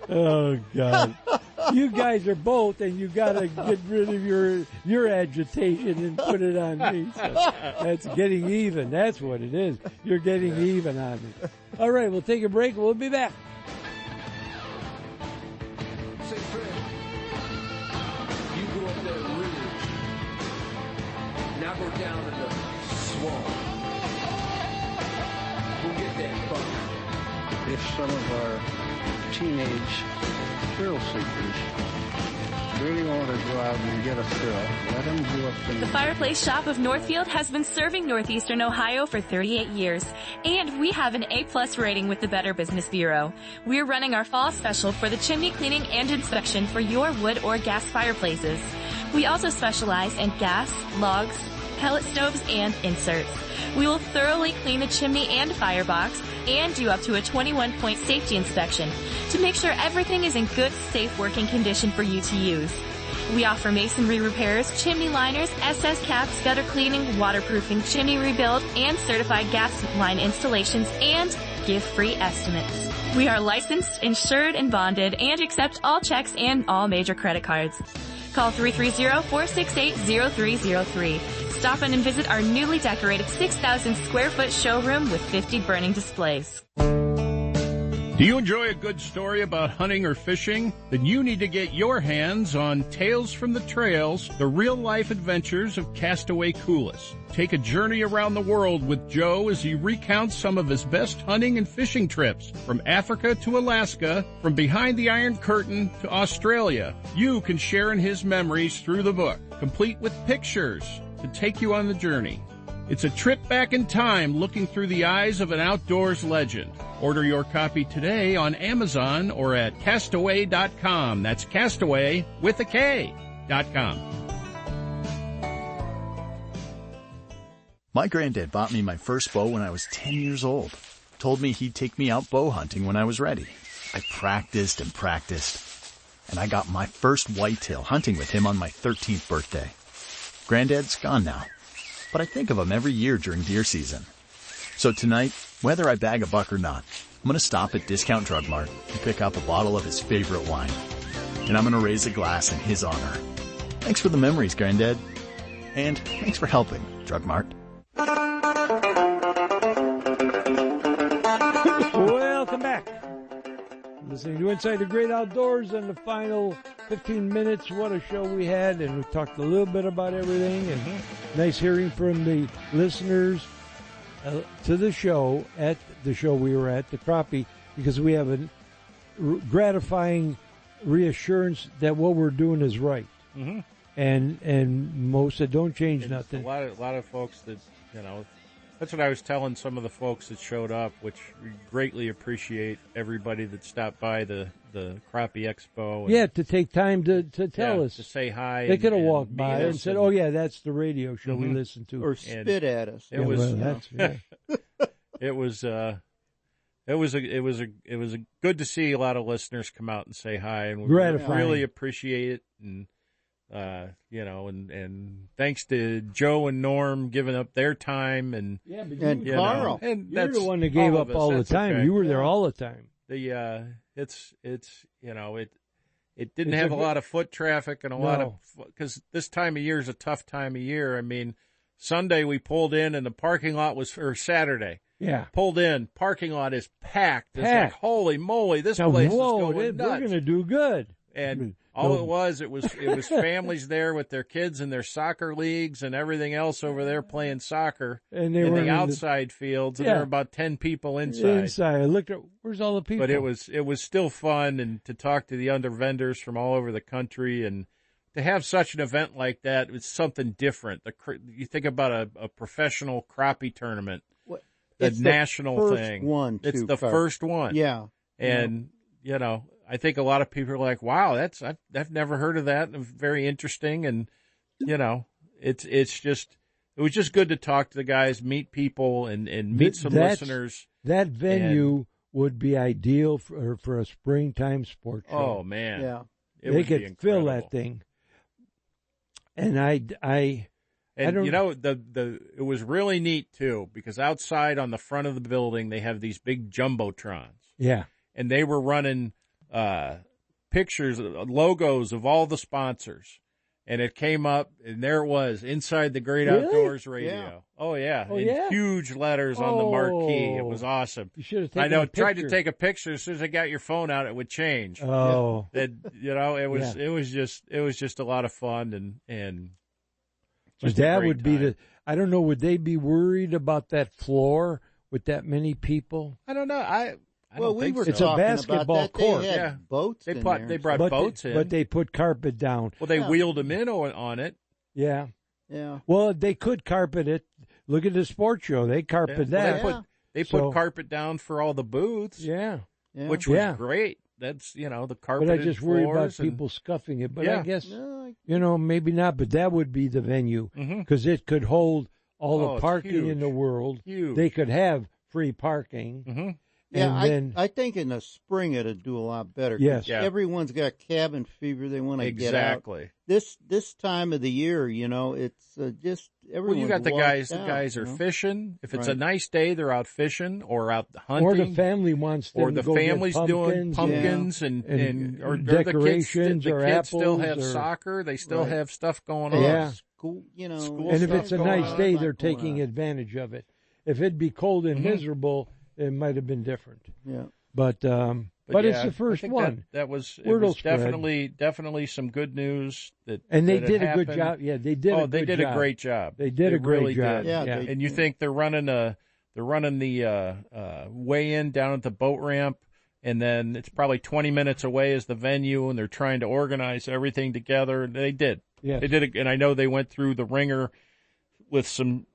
Oh, God. You guys are both, and you got to get rid of your agitation and put it on me. So that's getting even. That's what it is. You're getting even on me. All right, we'll take a break. We'll be back. Say, Fred, you go up that ridge, now go down in the swamp. Go get that buck. If some of our teenage thrill seekers really want to go out and get a thrill, let them go up and... The Fireplace Shop of Northfield has been serving Northeastern Ohio for 38 years, and we have an A+ rating with the Better Business Bureau. We're running our fall special for the chimney cleaning and inspection for your wood or gas fireplaces. We also specialize in gas, logs, pellet stoves, and inserts. We will thoroughly clean the chimney and firebox and do up to a 21-point safety inspection to make sure everything is in good, safe working condition for you to use. We offer masonry repairs, chimney liners, SS caps, gutter cleaning, waterproofing, chimney rebuild, and certified gas line installations, and give free estimates. We are licensed, insured, and bonded, and accept all checks and all major credit cards. Call 330-468-0303. Stop in and visit our newly decorated 6,000 square foot showroom with 50 burning displays. Do you enjoy a good story about hunting or fishing? Then you need to get your hands on Tales from the Trails, the real-life adventures of Castaway Coulis. Take a journey around the world with Joe as he recounts some of his best hunting and fishing trips, from Africa to Alaska, from behind the Iron Curtain to Australia. You can share in his memories through the book, complete with pictures to take you on the journey. It's a trip back in time looking through the eyes of an outdoors legend. Order your copy today on Amazon or at castaway.com. That's Castaway with a K.com. My granddad bought me my first bow when I was 10 years old. Told me he'd take me out bow hunting when I was ready. I practiced and practiced, and I got my first whitetail hunting with him on my 13th birthday. Granddad's gone now, but I think of him every year during deer season. So tonight, whether I bag a buck or not, I'm going to stop at Discount Drug Mart and pick up a bottle of his favorite wine. And I'm going to raise a glass in his honor. Thanks for the memories, Granddad. And thanks for helping, Drug Mart. Welcome back. Listening to Inside the Great Outdoors in the final 15 minutes. What a show we had, and we talked a little bit about everything, and nice hearing from the listeners to the show, at the show we were at, the Crappie, because we have a gratifying reassurance that what we're doing is right. Mm-hmm. And most that don't change nothing. A lot of folks that, that's what I was telling some of the folks that showed up, which we greatly appreciate everybody that stopped by the Crappie Expo. And, to take time to tell us. To say hi. They could have walked by and said, oh, yeah, that's the radio show we listened to. Or spit at us. It was good to see a lot of listeners come out and say hi, and we really appreciate it. And and thanks to Joe and Norm giving up their time, and Carl, and you're the one that gave up all the time. Okay. You were there all the time. It didn't have a lot of foot traffic and a lot of, because this time of year is a tough time of year. I mean, Sunday we pulled in and the parking lot or Saturday. Yeah. Pulled in, parking lot is packed. It's like, holy moly, this place is going nuts. We're going to do good. And it was families there with their kids and their soccer leagues and everything else over there playing soccer and they were in the outside fields. And there were about 10 people inside. I looked at, where's all the people? But it was still fun, and to talk to the other vendors from all over the country, and to have such an event like that, it's something different. You think about a professional crappie tournament, the national thing. It's the first one. Yeah. And, I think a lot of people are like, wow, I've never heard of that. Very interesting. And, it was just good to talk to the guys, meet people, and meet some listeners. That venue would be ideal for a springtime sports show. Oh, man. Yeah. They could fill that thing. And it was really neat too, because outside on the front of the building, they have these big jumbotrons. Yeah. And they were running pictures, logos of all the sponsors. And it came up, and there it was, Inside the Great Outdoors Radio. Yeah. Oh, yeah. In huge letters on the marquee. It was awesome. You should have taken a picture. Tried to take a picture. As soon as I got your phone out, it would change. Oh. It was just a lot of fun, and but that would be I don't know, would they be worried about that floor with that many people? I don't know. We were it's talking a basketball about that. court. They had boats. They brought boats in, but they put carpet down. Well, they wheeled them in on it. Yeah. Yeah. Well, they could carpet it. Look at the sports show. They carpet that. They put carpet down for all the booths. Yeah. Which was great. That's, the carpet. But I just worry about people scuffing it. But I guess, maybe not. But that would be the venue, because it could hold all the parking in the world. Huge. They could have free parking. Mm-hmm. Yeah, I think in the spring it'd do a lot better. Yes. Yeah. Everyone's got cabin fever. They want to get out. Exactly. This time of the year, it's just everyone. Well, you got the guys. The guys are fishing. If it's a nice day, they're out fishing or out hunting. Or the family wants them or the to go family's get doing pumpkins and decorations, the or kids apples, still have or soccer. They still have stuff going on. Yeah. School, and if it's a nice day, they're taking advantage of it. If it'd be cold and miserable, it might have been different. Yeah. But it's the first one. That was definitely some good news and they did a good job. Yeah, they did. They did a great job. They did a great job. Yeah. And you think they're running the weigh-in down at the boat ramp, and then it's probably 20 minutes away is the venue, and they're trying to organize everything together. They did. Yeah. They did, and I know they went through the ringer with some.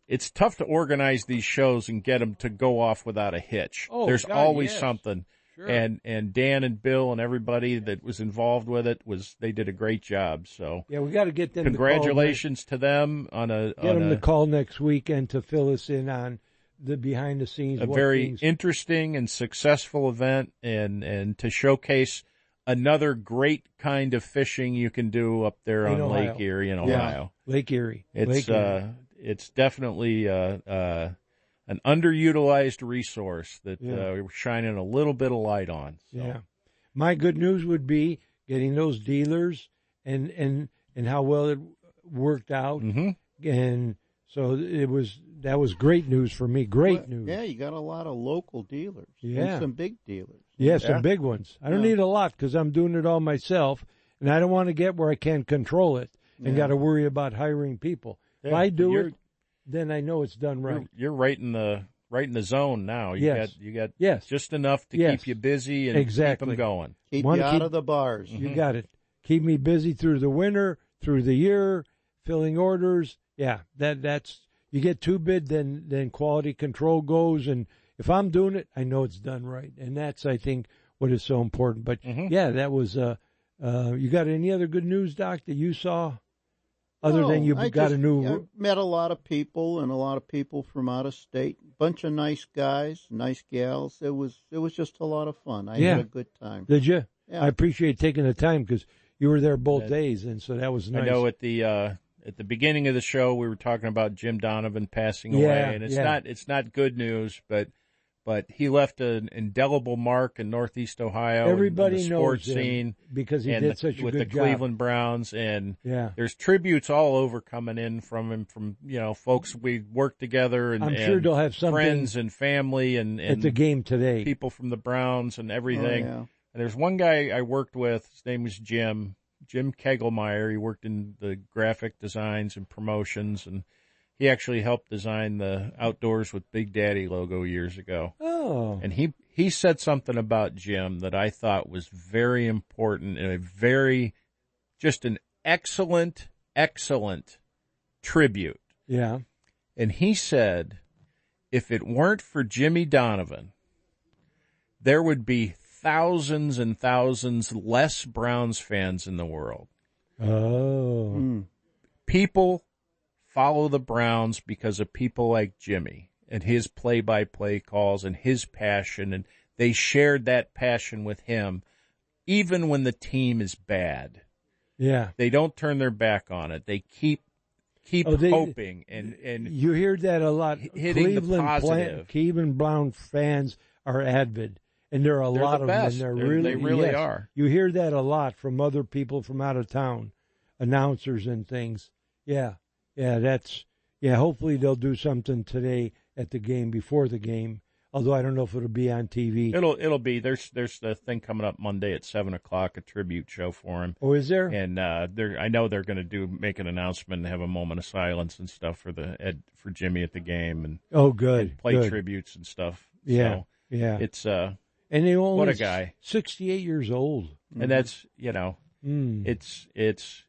It's tough to organize these shows and get them to go off without a hitch. There's always something. Sure. And Dan and Bill and everybody that was involved with it they did a great job. So yeah, we got to get them. Congratulations to them on get them to call next weekend to fill us in on the behind the scenes. A very interesting and successful event, and to showcase another great kind of fishing you can do up there on Lake Erie in Ohio. Lake Erie. It's definitely an underutilized resource that we're shining a little bit of light on. So. Yeah. My good news would be getting those dealers and how well it worked out. Mm-hmm. And so that was great news for me. Great news. Yeah, you got a lot of local dealers. Yeah. And some big dealers. Yeah, some big ones. I don't need a lot because I'm doing it all myself, and I don't want to get where I can't control it and got to worry about hiring people. If I do it, then I know it's done right. You're right in the zone now. You got just enough to keep you busy and keep them going. Keep you out of the bars. You got it. Keep me busy through the winter, through the year, filling orders. Yeah, that's you get too big, then quality control goes. And if I'm doing it, I know it's done right. And that's, I think, what is so important. But yeah, that was. You got any other good news, Doc, that you saw? Other than you got a new... I met a lot of people and a lot of people from out of state. Bunch of nice guys, nice gals. It was just a lot of fun. I had a good time. Did you? Yeah. I appreciate taking the time because you were there both days, and so that was nice. I know at the beginning of the show we were talking about Jim Donovan passing away, and it's not good news, but he left an indelible mark in Northeast Ohio. Everybody in the sports knows him scene because he did such a with good the job. Cleveland Browns, and there's tributes all over coming in from him, from folks we worked together, and I'm sure they'll have something friends and family and at the game today. People from the Browns and everything. Oh, yeah. And there's one guy I worked with. His name was Jim Kegelmeyer. He worked in the graphic designs and promotions, and he actually helped design the Outdoors with Big Daddy logo years ago. Oh. And he said something about Jim that I thought was very important and just an excellent tribute. Yeah. And he said, if it weren't for Jimmy Donovan, there would be thousands and thousands less Browns fans in the world. Oh. People follow the Browns because of people like Jimmy and his play-by-play calls and his passion, and they shared that passion with him even when the team is bad. Yeah. They don't turn their back on it. They keep hoping and you hear that a lot. Hitting the positive. Cleveland Brown fans are avid, and there are a lot of them. And they really are. You hear that a lot from other people from out of town, announcers and things. Yeah. Yeah, hopefully they'll do something today at the game, before the game, although I don't know if it'll be on TV. It'll be. There's the thing coming up Monday at 7:00, a tribute show for him. Oh, is there? And I know they're going to make an announcement and have a moment of silence and stuff for Jimmy at the game, and and play tributes and stuff. Yeah, so yeah. It's and they only what a guy, 68 years old, and that's it's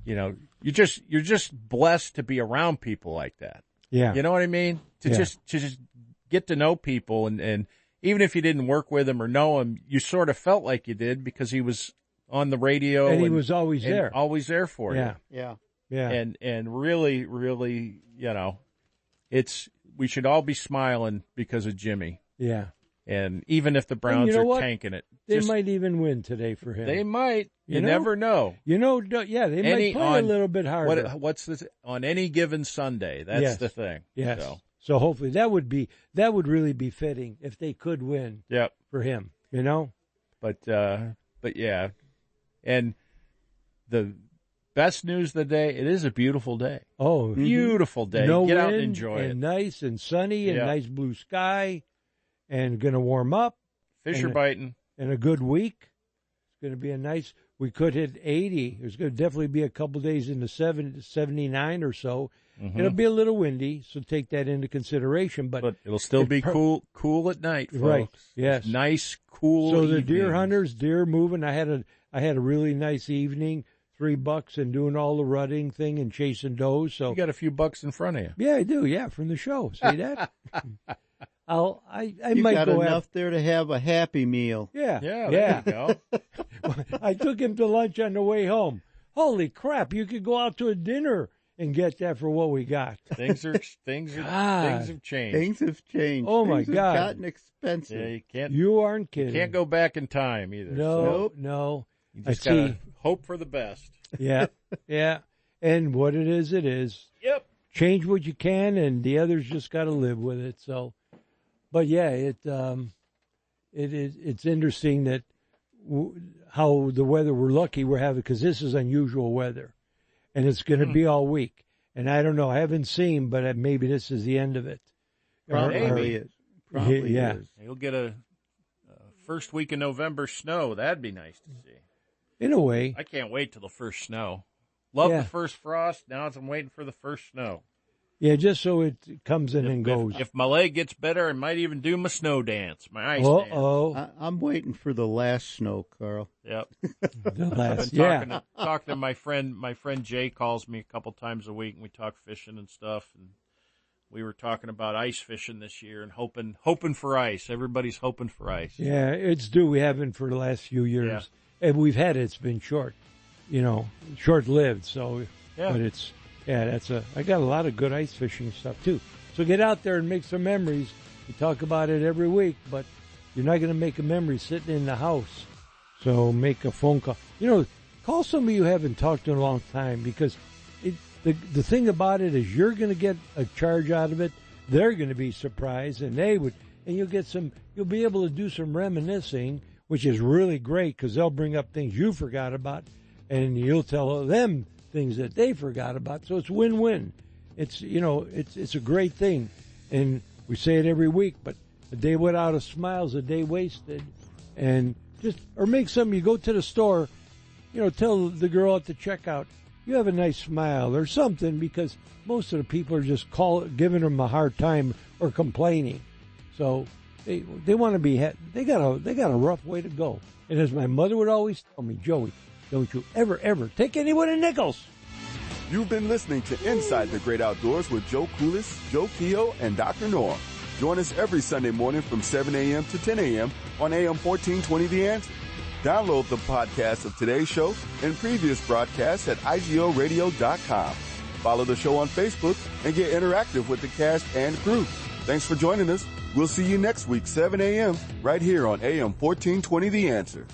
you're just blessed to be around people like that. Yeah. You know what I mean? To just get to know people, and even if you didn't work with him or know him, you sort of felt like you did because he was on the radio and he was always there. Always there for you. Yeah. And really, really, we should all be smiling because of Jimmy. Yeah. And even if the Browns are tanking it, they might even win today for him. They might. You never know. They might play a little bit harder. What's this on any given Sunday? That's the thing. Yes. So hopefully that would really be fitting if they could win. Yep. For him, But yeah, and the best news of the day. It is a beautiful day. Oh, beautiful day. No Get wind out and enjoy it. And nice and sunny and nice blue sky. And going to warm up. Fish are biting. And a good week. It's going to be we could hit 80. There's going to definitely be a couple days in the 79 or so. Mm-hmm. It'll be a little windy, so take that into consideration. But it'll still be cool at night, folks. Right, yes. Nice, cool So the evenings. deer hunters, deer moving. I had a really nice evening. $3 and doing all the rutting thing and chasing does. So you got a few bucks in front of you. Yeah, I do. Yeah, from the show. See that? I you might got go enough there to have a Happy Meal. Yeah. There you go. I took him to lunch on the way home. Holy crap! You could go out to a dinner and get that for what we got. Things have changed. Things have changed. Oh my Things have God! gotten expensive. Yeah, you can't. You aren't kidding. You can't go back in time either. No. You just I gotta see. hope for the best. Yeah. And what it is, it is. Yep. Change what you can, and the others just got to live with it. So, but yeah, it's interesting that how the weather we're lucky we're having, because this is unusual weather, and it's going to be all week. And I don't know, I haven't seen, but maybe this is the end of it. Probably is. Probably is. You'll get a first week in November snow. That'd be nice to see. In a way. I can't wait till the first snow. Love the first frost. Now I'm waiting for the first snow. Yeah, just so it comes in and goes. If my leg gets better, I might even do my snow dance, my ice dance. I'm waiting for the last snow, Carl. Yep. The last, talking to my friend. My friend Jay calls me a couple times a week, and we talk fishing and stuff. And we were talking about ice fishing this year and hoping for ice. Everybody's hoping for ice. Yeah, it's due. We haven't for the last few years, and we've had it. It's been short, short-lived. So, but it's. Yeah, I got a lot of good ice fishing stuff, too. So get out there and make some memories. We talk about it every week, but you're not going to make a memory sitting in the house. So make a phone call. Call somebody you haven't talked to in a long time, because the thing about it is you're going to get a charge out of it. They're going to be surprised, and you'll be able to do some reminiscing, which is really great, because they'll bring up things you forgot about, and you'll tell them things that they forgot about. So it's win-win. It's a great thing, and we say it every week. But a day without a smile is a day wasted. And make something. You go to the store, tell the girl at the checkout, you have a nice smile or something, because most of the people are just giving them a hard time or complaining. So they want to be. They got a rough way to go. And as my mother would always tell me, Joey, don't you ever take anyone in nickels. You've been listening to Inside the Great Outdoors with Joe Kulis, Joe Kehoe, and Dr. Norm. Join us every Sunday morning from 7 a.m. to 10 a.m. on AM 1420 The Answer. Download the podcast of today's show and previous broadcasts at IGOradio.com. Follow the show on Facebook and get interactive with the cast and crew. Thanks for joining us. We'll see you next week, 7 a.m., right here on AM 1420 The Answer.